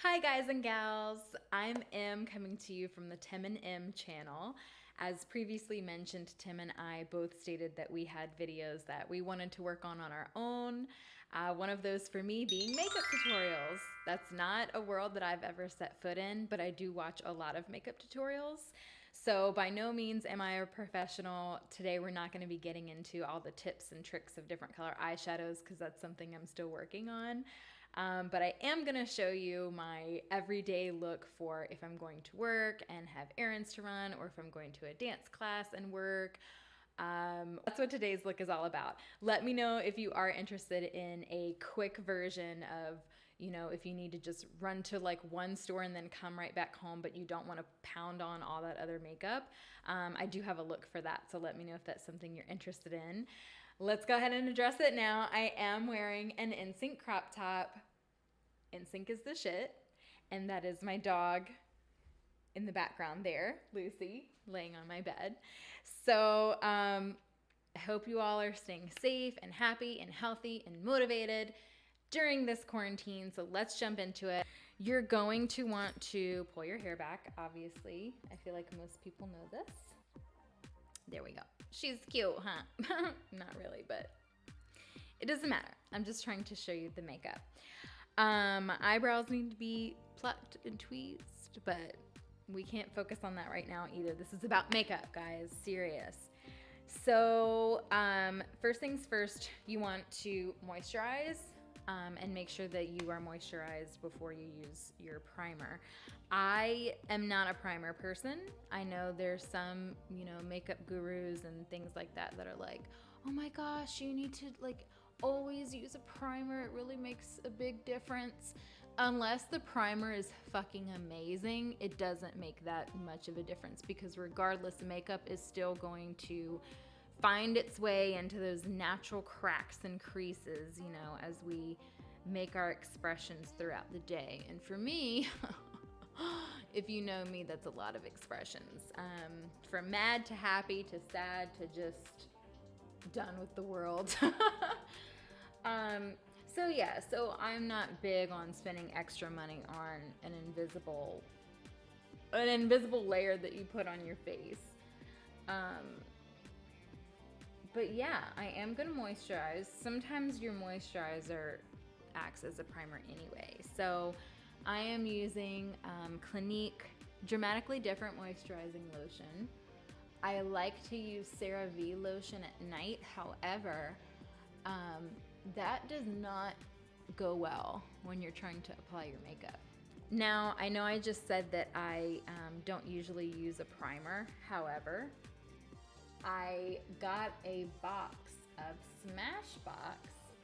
Hi guys and gals, I'm Em coming to you from the Tim and Em channel. As previously mentioned, Tim and I both stated that we had videos that we wanted to work on our own. One of those for me being makeup tutorials. That's not a world that I've ever set foot in, but I do watch a lot of makeup tutorials. So by no means am I a professional. Today we're not going to be getting into all the tips and tricks of different color eyeshadows because that's something I'm still working on. But I am going to show you my everyday look for if I'm going to work and have errands to run, or if I'm going to a dance class and work. That's what today's look is all about. Let me know if you are interested in a quick version of, if you need to just run to like one store and then come right back home, but you don't want to pound on all that other makeup. I do have a look for that, so let me know if that's something you're interested in. Let's go ahead and address it now. I am wearing an NSYNC crop top. NSYNC is the shit. And that is my dog in the background there, Lucy, laying on my bed. So I hope you all are staying safe and happy and healthy and motivated during this quarantine. So let's jump into it. You're going to want to pull your hair back, obviously. I feel like most people know this. There we go. She's cute, huh? Not really, but it doesn't matter. I'm just trying to show you the makeup. Eyebrows need to be plucked and tweezed, but we can't focus on that right now either. This is about makeup, guys. Serious. So first things first, you want to moisturize. And make sure that you are moisturized before you use your primer. I am not a primer person. I know there's some, makeup gurus and things like that that are like, oh my gosh, you need to always use a primer. It really makes a big difference. Unless the primer is fucking amazing, it doesn't make that much of a difference, because regardless, makeup is still going to find its way into those natural cracks and creases, as we make our expressions throughout the day. And for me, if you know me, that's a lot of expressions. From mad to happy to sad to just done with the world. So I'm not big on spending extra money on an invisible layer that you put on your face. But yeah, I am gonna moisturize. Sometimes your moisturizer acts as a primer anyway. So I am using Clinique Dramatically Different Moisturizing Lotion. I like to use CeraVe lotion at night. However, that does not go well when you're trying to apply your makeup. Now, I know I just said that I don't usually use a primer. However, I got a box of Smashbox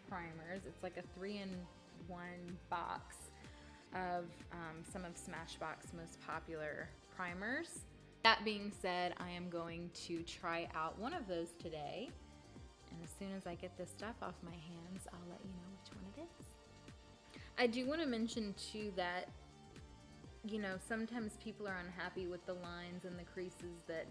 primers. It's like a 3-in-1 box of some of Smashbox's most popular primers. That being said, I am going to try out one of those today. And as soon as I get this stuff off my hands, I'll let you know which one it is. I do want to mention too that, sometimes people are unhappy with the lines and the creases that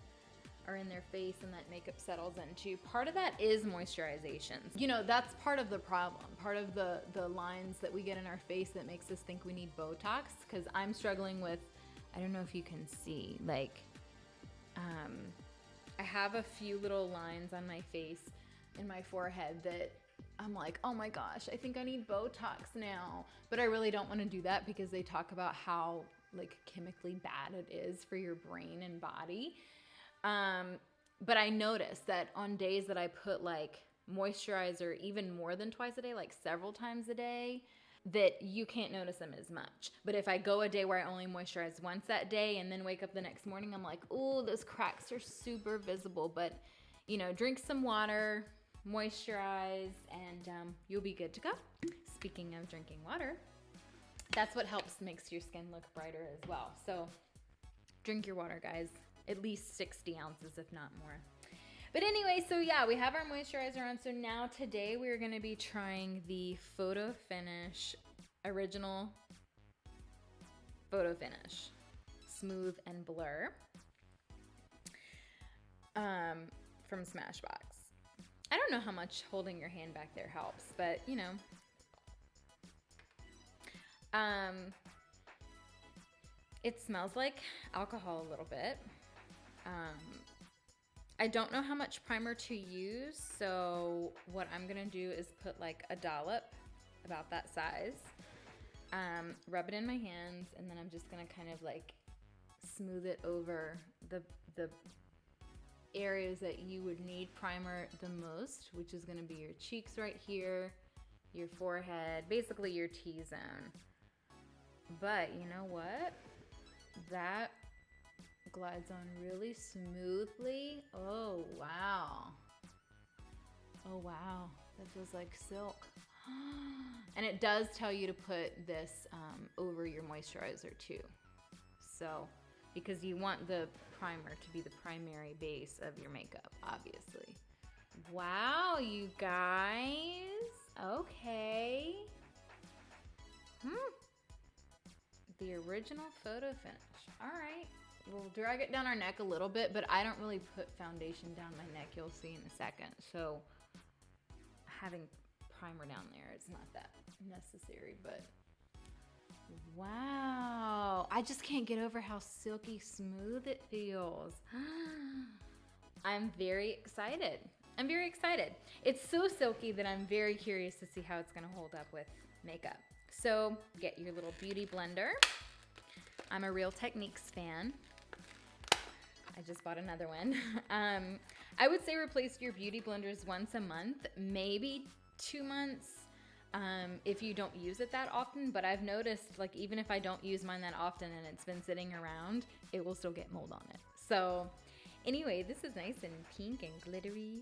are in their face and that makeup settles into. Part of that is moisturization. That's part of the problem. Part of the lines that we get in our face that makes us think we need Botox, because I'm struggling with, I don't know if you can see, I have a few little lines on my face and my forehead that I'm like, oh my gosh, I think I need Botox now. But I really don't want to do that, because they talk about how chemically bad it is for your brain and body. But I noticed that on days that I put moisturizer even more than twice a day, several times a day, that you can't notice them as much. But if I go a day where I only moisturize once that day and then wake up the next morning, I'm like, oh, those cracks are super visible. But, drink some water, moisturize, and you'll be good to go. Speaking of drinking water, that's what makes your skin look brighter as well. So drink your water, guys. At least 60 ounces, if not more. But anyway, so yeah, we have our moisturizer on. So now today we're going to be trying the Photo Finish Original Photo Finish Smooth and Blur from Smashbox. I don't know how much holding your hand back there helps, but It smells like alcohol a little bit. I don't know how much primer to use, so what I'm gonna do is put like a dollop, about that size, rub it in my hands, and then I'm just gonna kind of like smooth it over the areas that you would need primer the most, which is gonna be your cheeks right here, your forehead, basically your T-zone. But you know what? That glides on really smoothly. Oh, wow. Oh, wow. That feels like silk. And it does tell you to put this over your moisturizer too. So, because you want the primer to be the primary base of your makeup, obviously. Wow, you guys. Okay. The original photo finish. All right. We'll drag it down our neck a little bit, but I don't really put foundation down my neck. You'll see in a second. So having primer down there is not that necessary, but wow. I just can't get over how silky smooth it feels. I'm very excited. I'm very excited. It's so silky that I'm very curious to see how it's gonna hold up with makeup. So get your little beauty blender. I'm a Real Techniques fan. I just bought another one. I would say replace your beauty blenders once a month, maybe 2 months, if you don't use it that often. But I've noticed, like, even if I don't use mine that often and it's been sitting around, it will still get mold on it. So anyway, this is nice and pink and glittery.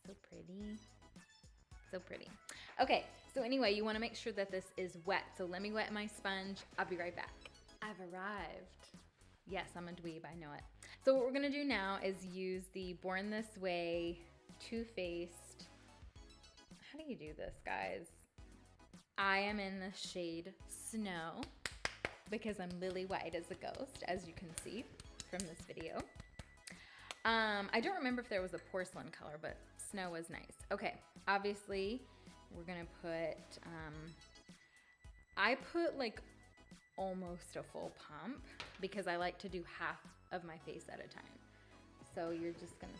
So pretty. So pretty. Okay, so anyway, you want to make sure that this is wet. So let me wet my sponge. I'll be right back. I've arrived. Yes, I'm a dweeb, I know it. So what we're gonna do now is use the Born This Way Too Faced. How do you do this, guys? I am in the shade Snow because I'm lily white as a ghost, as you can see from this video. I don't remember if there was a porcelain color, but Snow was nice. Okay, obviously we're gonna put, I put like almost a full pump because I like to do half of my face at a time. So you're just gonna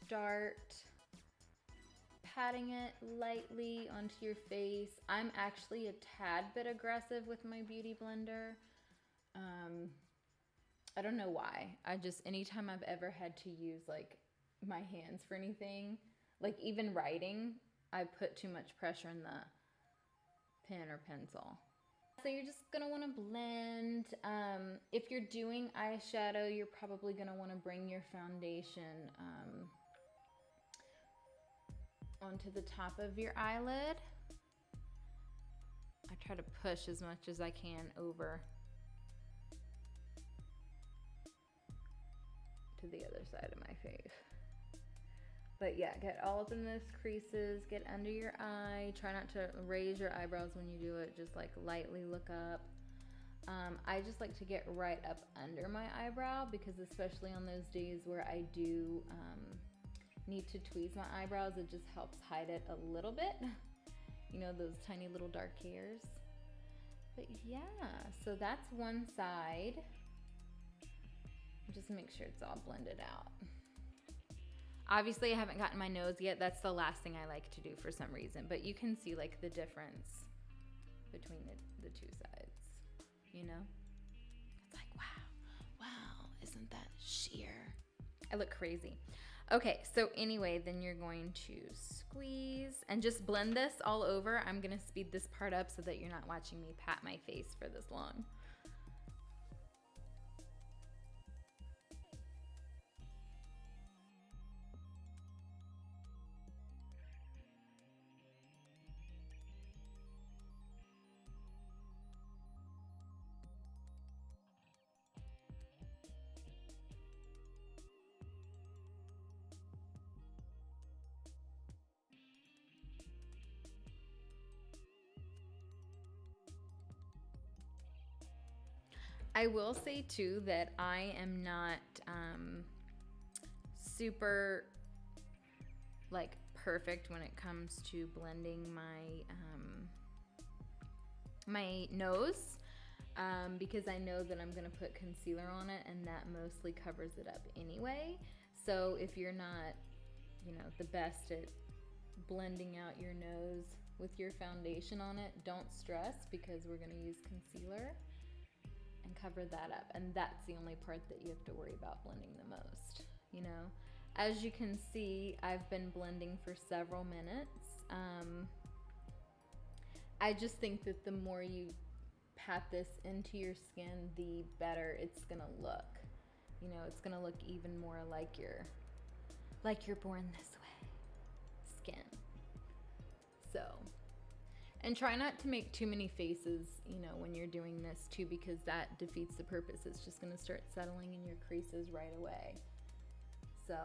start patting it lightly onto your face. I'm actually a tad bit aggressive with my beauty blender. I don't know why. I just, anytime I've ever had to use like my hands for anything, like even writing, I put too much pressure in the pen or pencil. So you're just gonna wanna blend. If you're doing eyeshadow, you're probably gonna wanna bring your foundation onto the top of your eyelid. I try to push as much as I can over to the other side of my face. But yeah, get all up in those creases, get under your eye. Try not to raise your eyebrows when you do it, just like lightly look up. I just like to get right up under my eyebrow because especially on those days where I do need to tweeze my eyebrows, it just helps hide it a little bit. You know, those tiny little dark hairs. But yeah, so that's one side. Just make sure it's all blended out. Obviously, I haven't gotten my nose yet. That's the last thing I like to do for some reason. But you can see like the difference between the two sides, you know? It's like, wow, isn't that sheer? I look crazy. Okay, so anyway, then you're going to squeeze and just blend this all over. I'm gonna speed this part up so that you're not watching me pat my face for this long. I will say too that I am not super like perfect when it comes to blending my my nose. because I know that I'm gonna put concealer on it and that mostly covers it up anyway. So if you're not, you know, the best at blending out your nose with your foundation on it, don't stress, because we're gonna use concealer and cover that up. And that's the only part that you have to worry about blending the most, you know? As you can see, I've been blending for several minutes. I just think that the more you pat this into your skin, the better it's gonna look. You know, it's gonna look even more like you're born this way skin. So, and try not to make too many faces, you know, when you're doing this too, because that defeats the purpose. It's just gonna start settling in your creases right away. So,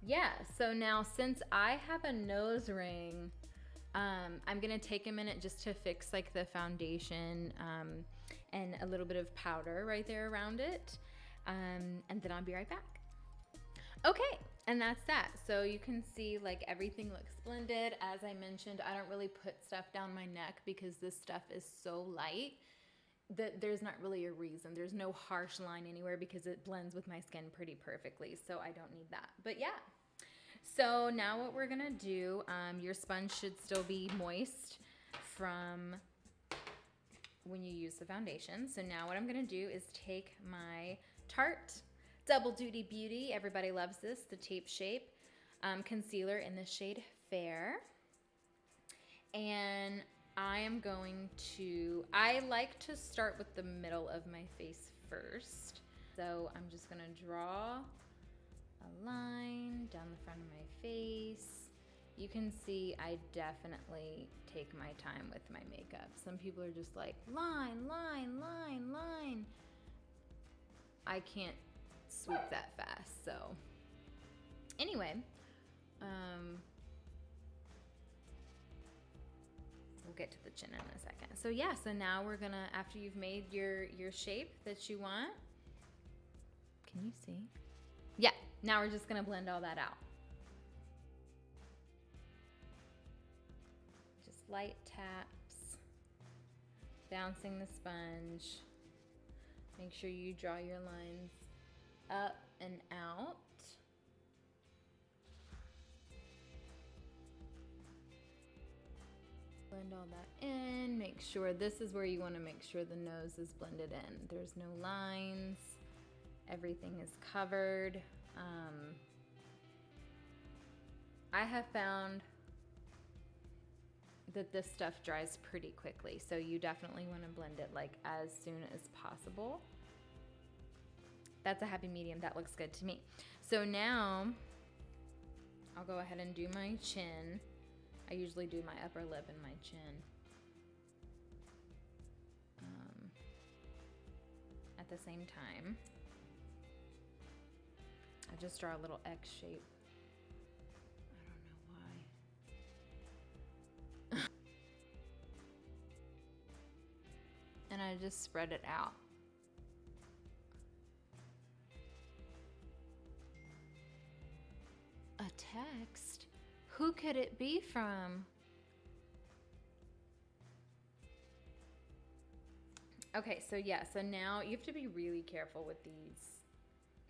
yeah, so now since I have a nose ring, I'm gonna take a minute just to fix like the foundation and a little bit of powder right there around it, and then I'll be right back. Okay, and that's that. So you can see like everything looks blended. As I mentioned, I don't really put stuff down my neck because this stuff is so light that there's not really a reason. There's no harsh line anywhere because it blends with my skin pretty perfectly, so I don't need that. But yeah, so now what we're gonna do, your sponge should still be moist from when you use the foundation. So now what I'm gonna do is take my Tarte Double Duty Beauty, everybody loves this, the Tape Shape concealer in the shade Fair. And I am going to, I like to start with the middle of my face first. So I'm just gonna draw a line down the front of my face. You can see I definitely take my time with my makeup. Some people are just like, line, line, line, line. I can't sweep that fast, so. Anyway, we'll get to the chin in a second. So yeah, so now we're gonna, after you've made your shape that you want, can you see? Yeah, now we're just gonna blend all that out. Just light taps, bouncing the sponge. Make sure you draw your lines up and out. Blend all that in. Make sure, this is where you want to make sure the nose is blended in. There's no lines. Everything is covered. I have found that this stuff dries pretty quickly, so you definitely want to blend it like as soon as possible. That's a happy medium. That looks good to me. So now I'll go ahead and do my chin. I usually do my upper lip and my chin at the same time. I just draw a little X shape. I don't know why. And I just spread it out. A text? Who could it be from? Okay, so yeah, so now you have to be really careful with these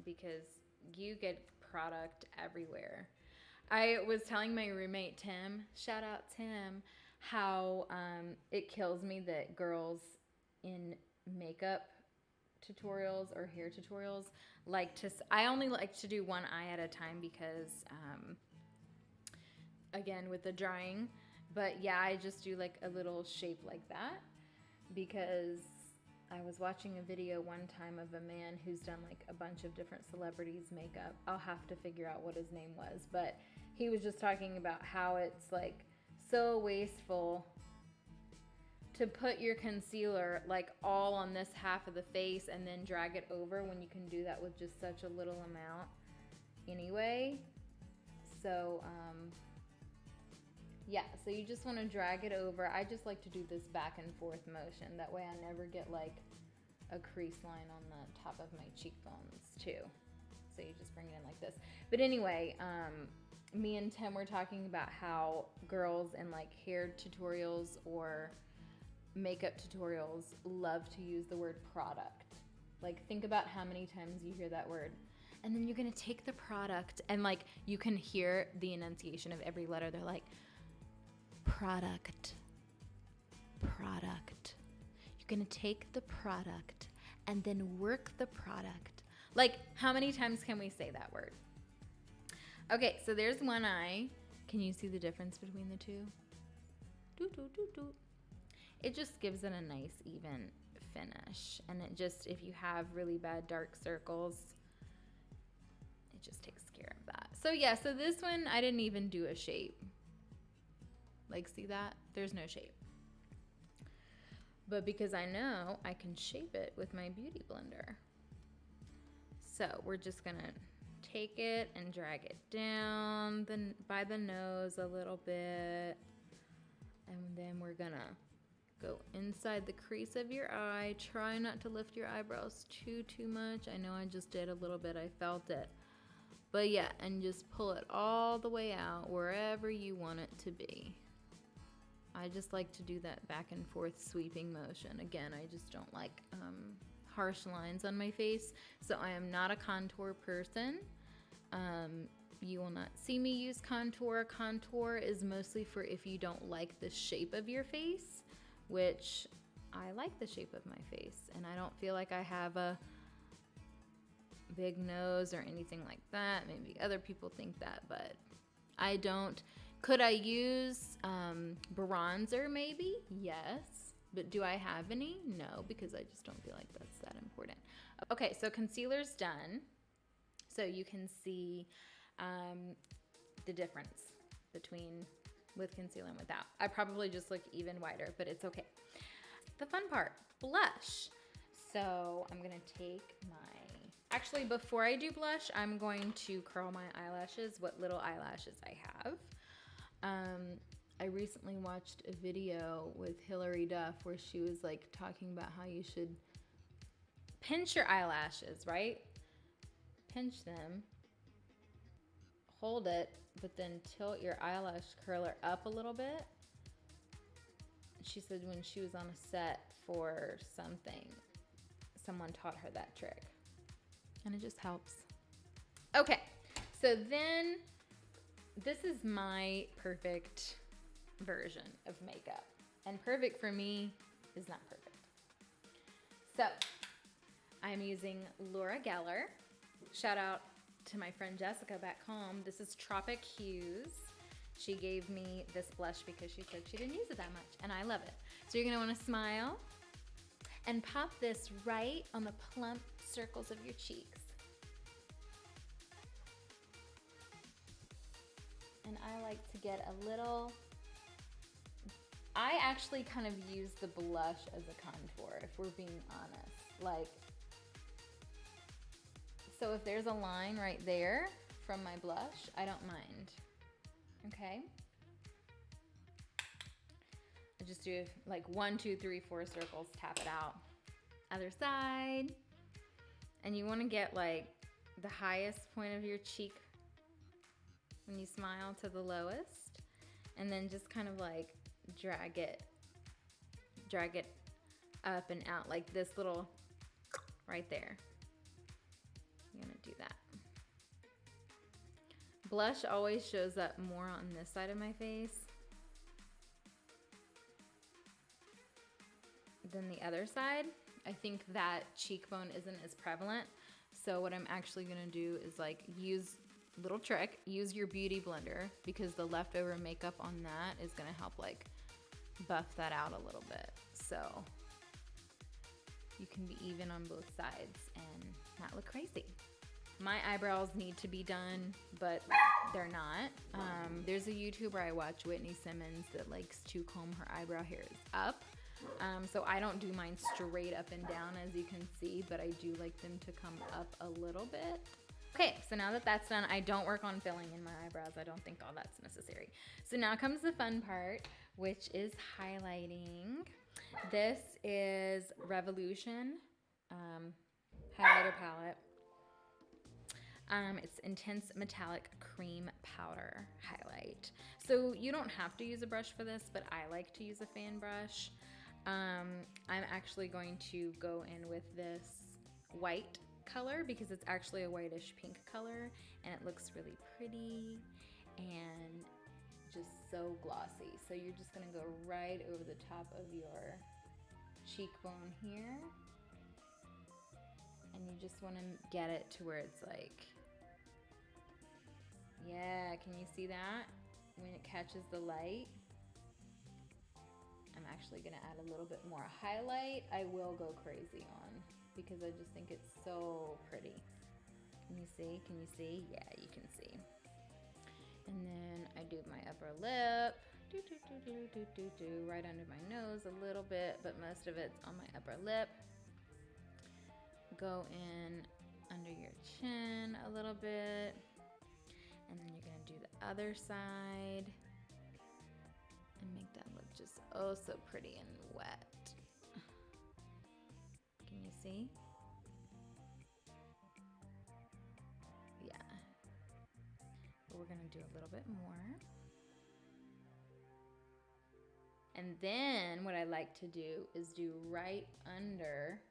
because you get product everywhere. I was telling my roommate Tim, shout out Tim, how it kills me that girls in makeup tutorials or hair tutorials like to, I only like to do one eye at a time because again with the drying, but yeah, I just do like a little shape like that because I was watching a video one time of a man who's done like a bunch of different celebrities' makeup. I'll have to figure out what his name was, but he was just talking about how it's like so wasteful to put your concealer like all on this half of the face and then drag it over when you can do that with just such a little amount anyway. So yeah, so you just want to drag it over. I just like to do this back and forth motion. That way I never get like a crease line on the top of my cheekbones too. So you just bring it in like this. But anyway, me and Tim were talking about how girls in like hair tutorials or makeup tutorials love to use the word product. Like, think about how many times you hear that word. And then you're gonna take the product and like, you can hear the enunciation of every letter. They're like, product, product. You're gonna take the product and then work the product. Like, how many times can we say that word? Okay, so there's one eye. Can you see the difference between the two? Doo, doo, doo, doo. It just gives it a nice even finish. And it just, if you have really bad dark circles, it just takes care of that. So yeah, so this one, I didn't even do a shape. Like, see that? There's no shape. But because I know I can shape it with my Beauty Blender. So we're just gonna take it and drag it down by the nose a little bit. And then we're gonna go inside the crease of your eye. Try not to lift your eyebrows too much. I know I just did a little bit, I felt it. But yeah, and just pull it all the way out wherever you want it to be. I just like to do that back and forth sweeping motion. Again, I just don't like harsh lines on my face. So I am not a contour person. You will not see me use contour. Contour is mostly for if you don't like the shape of your face, which I like the shape of my face. And I don't feel like I have a big nose or anything like that. Maybe other people think that, but I don't. Could I use bronzer maybe? Yes. But do I have any? No, because I just don't feel like that's that important. Okay, so concealer's done. So you can see the difference between with concealer and without. I probably just look even whiter, but it's okay. The fun part, blush. So I'm gonna take actually before I do blush, I'm going to curl my eyelashes, what little eyelashes I have. I recently watched a video with Hilary Duff where she was like talking about how you should pinch your eyelashes, right? Pinch them, hold it, but then tilt your eyelash curler up a little bit. She said when she was on a set for something, someone taught her that trick. And it just helps. Okay, so then this is my perfect version of makeup. And perfect for me is not perfect. So I'm using Laura Geller. Shout out to my friend Jessica back home. This is Tropic Hues. She gave me this blush because she said she didn't use it that much, and I love it. So you're gonna wanna smile and pop this right on the plump circles of your cheeks. And I like to get a little, I actually kind of use the blush as a contour, if we're being honest. Like, so if there's a line right there from my blush, I don't mind, okay? I just do like 1, 2, 3, 4 circles, tap it out. Other side. And you wanna get like the highest point of your cheek when you smile to the lowest, and then just kind of like drag it up and out like this little right there. I'm gonna do that. Blush always shows up more on this side of my face than the other side. I think that cheekbone isn't as prevalent. So what I'm actually gonna do is like use little trick, use your Beauty Blender, because the leftover makeup on that is gonna help like buff that out a little bit. So you can be even on both sides and not look crazy. My eyebrows need to be done, but they're not. There's a YouTuber I watch, Whitney Simmons, that likes to comb her eyebrow hairs up. So I don't do mine straight up and down, as you can see, but I do like them to come up a little bit. Okay, so now that that's done, I don't work on filling in my eyebrows. I don't think all that's necessary. So now comes the fun part, which is highlighting. This is Revolution highlighter palette. It's Intense Metallic Cream Powder Highlight. So you don't have to use a brush for this, but I like to use a fan brush. I'm actually going to go in with this white color because it's actually a whitish pink color and it looks really pretty and just so glossy. So you're just gonna go right over the top of your cheekbone here. And you just wanna get it to where it's like, yeah, can you see that? When it catches the light. I'm actually gonna add a little bit more highlight. I will go crazy on because I just think it's so pretty. Can you see? Can you see? Yeah, you can see. And then I do my upper lip, right under my nose a little bit, but most of it's on my upper lip. Go in under your chin a little bit, and then you're gonna do the other side and make that look just oh so pretty and wet. Can you see? Yeah. But we're gonna do a little bit more. And then what I like to do is do right under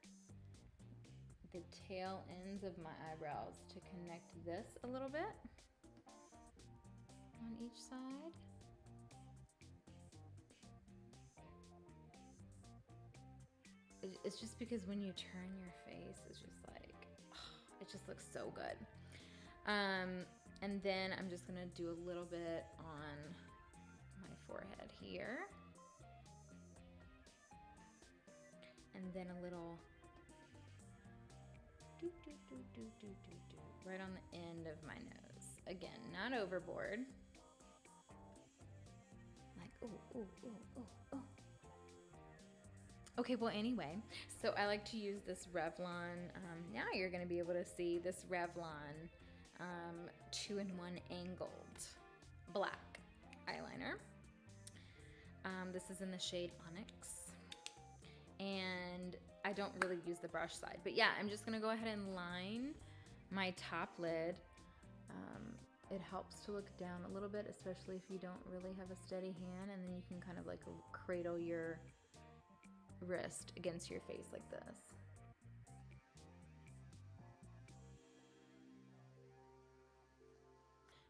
the tail ends of my eyebrows to connect this a little bit on each side. It's just because when you turn your face, it's just like, oh, it just looks so good. And then I'm just gonna do a little bit on my forehead here. And then a little right on the end of my nose. Again, not overboard. Like, oh, oh, oh, oh, oh. Okay, well, anyway, so I like to use this Revlon. Now you're going to be able to see this Revlon 2-in-1 angled black eyeliner. This is in the shade Onyx. And I don't really use the brush side. But yeah, I'm just going to go ahead and line my top lid. It helps to look down a little bit, especially if you don't really have a steady hand. And then you can kind of like cradle your wrist against your face like this.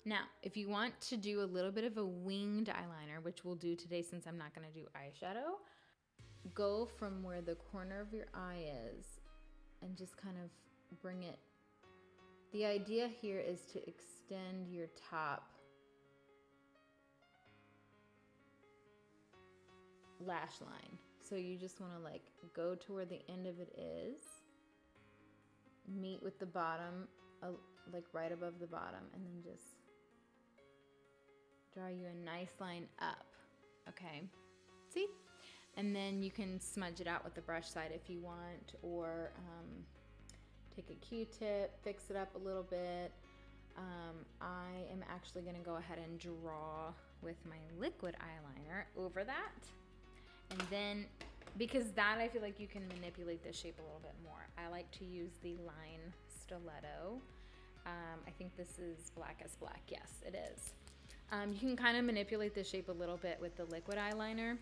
Now, if you want to do a little bit of a winged eyeliner, which we'll do today since I'm not going to do eyeshadow, go from where the corner of your eye is and just kind of bring it. The idea here is to extend your top lash line. So you just want to like go to where the end of it is, meet with the bottom, like right above the bottom, and then just draw you a nice line up. Okay, see? And then you can smudge it out with the brush side if you want, or take a Q-tip, fix it up a little bit. I am actually gonna go ahead and draw with my liquid eyeliner over that. And then, because that I feel like you can manipulate the shape a little bit more. I like to use the line stiletto. I think this is Black as Black. Yes, it is. You can kind of manipulate the shape a little bit with the liquid eyeliner.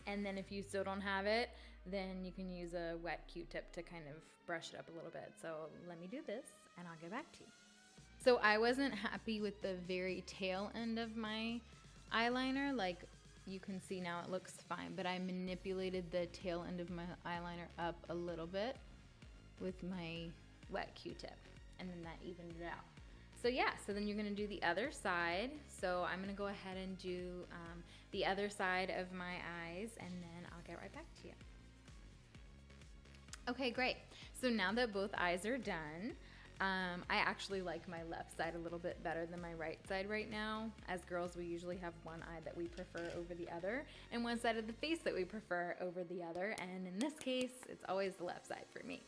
And then if you still don't have it, then you can use a wet Q-tip to kind of brush it up a little bit. So let me do this and I'll get back to you. So I wasn't happy with the very tail end of my eyeliner. Like you can see now it looks fine, but I manipulated the tail end of my eyeliner up a little bit with my wet Q-tip, and then that evened it out. So yeah, so then you're gonna do the other side. So I'm gonna go ahead and do the other side of my eyes, and then I'll get right back to you. Okay, great. So now that both eyes are done, I actually like my left side a little bit better than my right side right now. As girls, we usually have one eye that we prefer over the other, and one side of the face that we prefer over the other. And in this case, it's always the left side for me.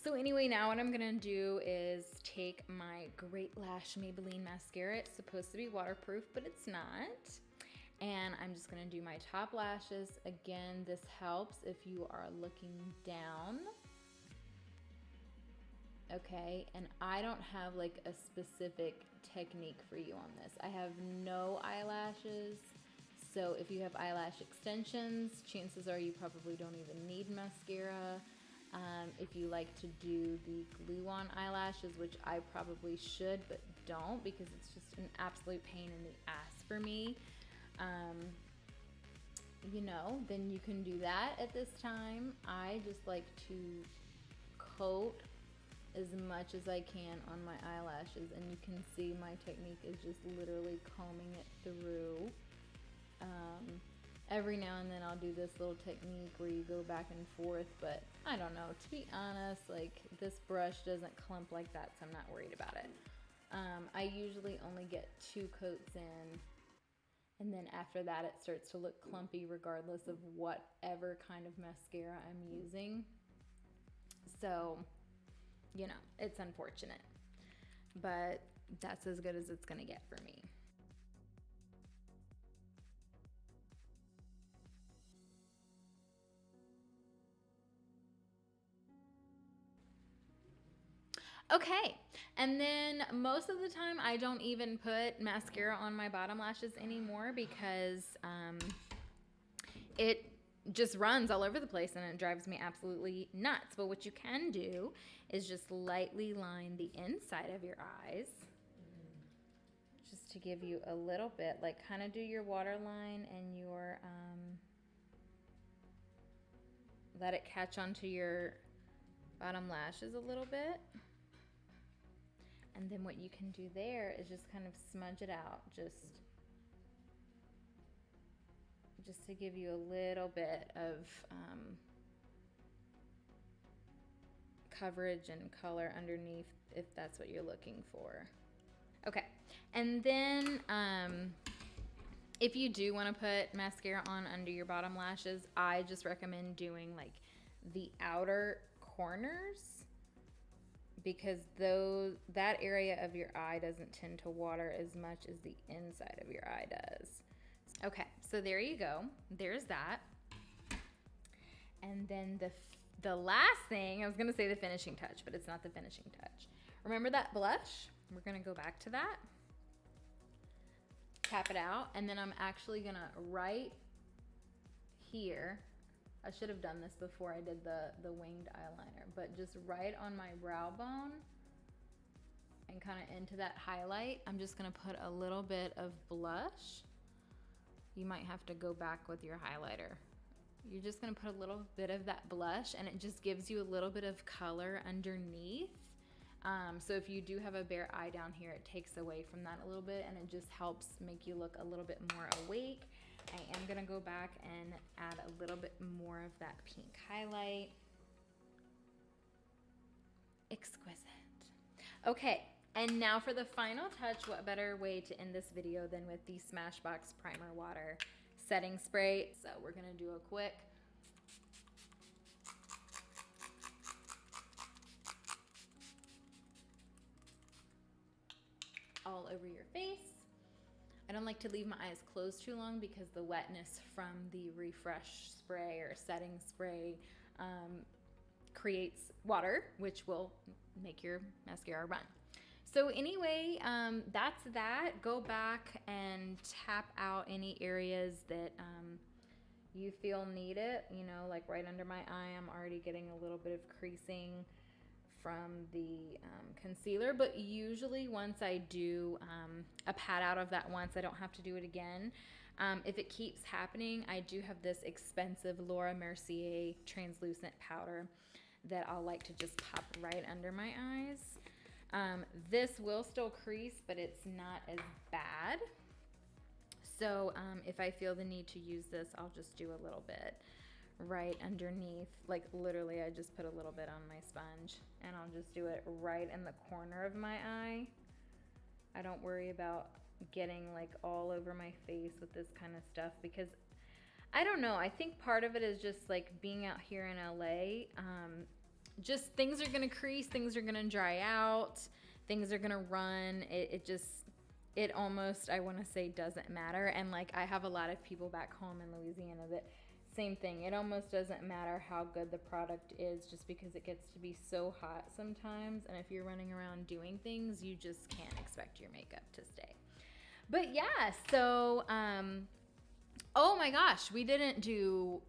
So anyway, now what I'm gonna do is take my Great Lash Maybelline mascara. It's supposed to be waterproof, but it's not. And I'm just gonna do my top lashes. Again, this helps if you are looking down. Okay, and I don't have like a specific technique for you on this. I have no eyelashes, So if you have eyelash extensions, chances are you probably don't even need mascara. If you like to do the glue-on eyelashes, which I probably should but don't because it's just an absolute pain in the ass for me, you know, then you can do that at this time. I just like to coat as much as I can on my eyelashes, and you can see my technique is just literally combing it through. Every now and then I'll do this little technique where you go back and forth, but I don't know, to be honest, like this brush doesn't clump like that, so I'm not worried about it. I usually only get 2 coats in, and then after that it starts to look clumpy regardless of whatever kind of mascara I'm using. So, you know, it's unfortunate, but that's as good as it's gonna get for me. Okay, and then most of the time I don't even put mascara on my bottom lashes anymore because it just runs all over the place and it drives me absolutely nuts. But what you can do is just lightly line the inside of your eyes, just to give you a little bit, like kind of do your waterline and your, let it catch onto your bottom lashes a little bit. And then what you can do there is just kind of smudge it out, just to give you a little bit of coverage and color underneath if that's what you're looking for. Okay, and then if you do want to put mascara on under your bottom lashes, I just recommend doing like the outer corners, because that area of your eye doesn't tend to water as much as the inside of your eye does. Okay, so there you go. There's that. And then the last thing, I was gonna say the finishing touch, but it's not the finishing touch. Remember that blush? We're gonna go back to that. Tap it out, and then I'm actually gonna right here, I should have done this before I did the winged eyeliner, but just right on my brow bone and kind of into that highlight, I'm just gonna put a little bit of blush. You might have to go back with your highlighter. You're just gonna put a little bit of that blush, and it just gives you a little bit of color underneath. So if you do have a bare eye down here, it takes away from that a little bit, and it just helps make you look a little bit more awake. I am gonna go back and add a little bit more of that pink highlight. Exquisite. Okay, and now for the final touch, what better way to end this video than with the Smashbox Primer Water setting spray. So we're gonna do a quick all over your face. I don't like to leave my eyes closed too long because the wetness from the refresh spray or setting spray creates water, which will make your mascara run. So anyway, that's that. Go back and tap out any areas that you feel need it. You know, like right under my eye, I'm already getting a little bit of creasing from the concealer, but usually once I do a pat out of that once, I don't have to do it again. If it keeps happening, I do have this expensive Laura Mercier translucent powder that I'll like to just pop right under my eyes. This will still crease, but it's not as bad. So if I feel the need to use this, I'll just do a little bit right underneath. Like literally, I just put a little bit on my sponge, and I'll just do it right in the corner of my eye. I don't worry about getting like all over my face with this kind of stuff, because I don't know, I think part of it is just like being out here in LA. Just things are gonna crease, things are gonna dry out, things are gonna run. It almost, I want to say, doesn't matter. And like I have a lot of people back home in Louisiana that same thing. It almost doesn't matter how good the product is, just because it gets to be so hot sometimes. And if you're running around doing things, you just can't expect your makeup to stay. But yeah, so Oh my gosh, we didn't do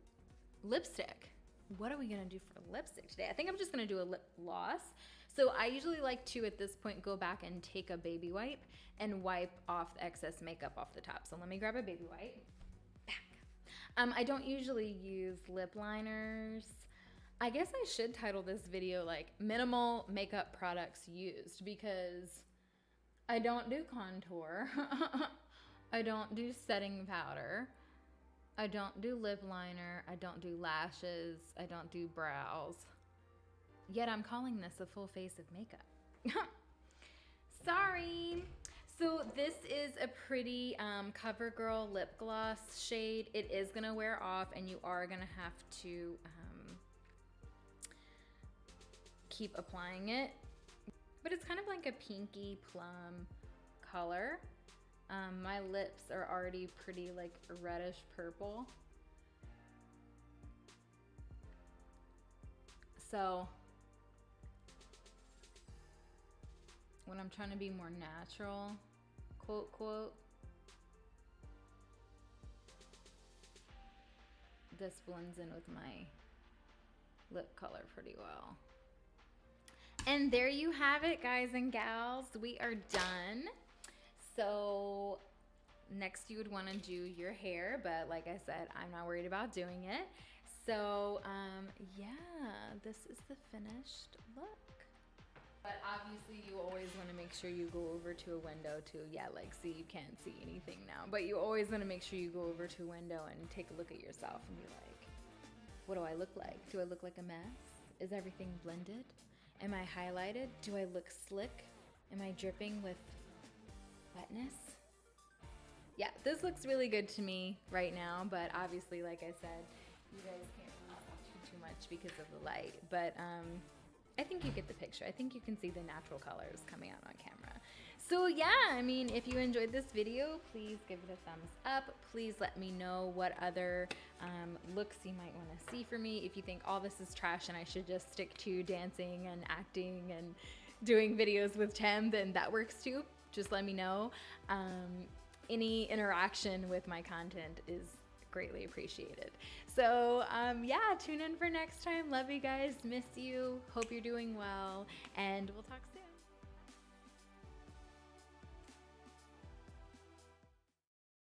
lipstick. What are we gonna do for lipstick today? I think I'm just gonna do a lip gloss. So I usually like to, at this point, go back and take a baby wipe and wipe off the excess makeup off the top. So let me grab a baby wipe. Back. I don't usually use lip liners. I guess I should title this video like minimal makeup products used, because I don't do contour. I don't do setting powder. I don't do lip liner. I don't do lashes. I don't do brows. Yet I'm calling this a full face of makeup. Sorry. So this is a pretty CoverGirl lip gloss shade. It is gonna wear off, and you are gonna have to keep applying it. But it's kind of like a pinky plum color. My lips are already pretty like reddish purple. So when I'm trying to be more natural, quote, quote, this blends in with my lip color pretty well. And there you have it, guys and gals. We are done. So next you would want to do your hair, but like I said, I'm not worried about doing it. So yeah, this is the finished look. But obviously you always want to make sure you go over to a window too. Yeah, like see, you can't see anything now, but you always want to make sure you go over to a window and take a look at yourself and be like, what do I look like? Do I look like a mess? Is everything blended? Am I highlighted? Do I look slick? Am I dripping with wetness? Yeah, this looks really good to me right now, but obviously, like I said, you guys can't really see too much because of the light, but I think you get the picture. I think you can see the natural colors coming out on camera. So yeah, I mean, if you enjoyed this video, please give it a thumbs up. Please let me know what other looks you might want to see for me. If you think all this is trash and I should just stick to dancing and acting and doing videos with Tim, then that works too. Just let me know. Any interaction with my content is greatly appreciated. So yeah, tune in for next time. Love you guys, miss you, hope you're doing well, and we'll talk soon.